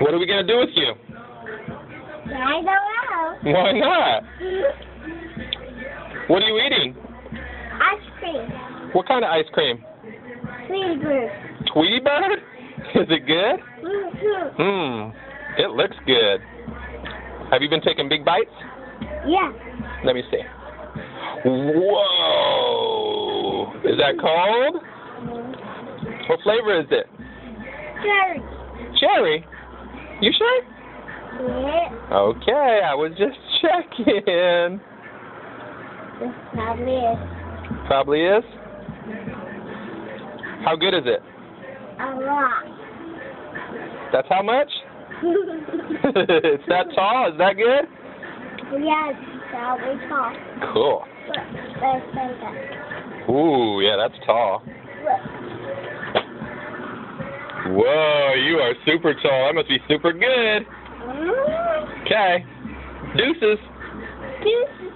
What are we going to do with you? I don't know. Why not? What are you eating? Ice cream. What kind of ice cream? Tweety bird. Tweety Bird? Is it good? Mm-hmm. It looks good. Have you been taking big bites? Yeah. Let me see. Whoa! Is that cold? What flavor is it? Cherry. Cherry? You sure? Yeah. Okay, I was just checking. This probably is. Probably is. How good is it? A lot. That's how much? It's that tall? Is that good? Yes, that we talk. Cool. Look, there's that. Ooh, yeah, that's tall. Look. Whoa, you are super tall. That must be super good. Okay. Deuces. Deuces.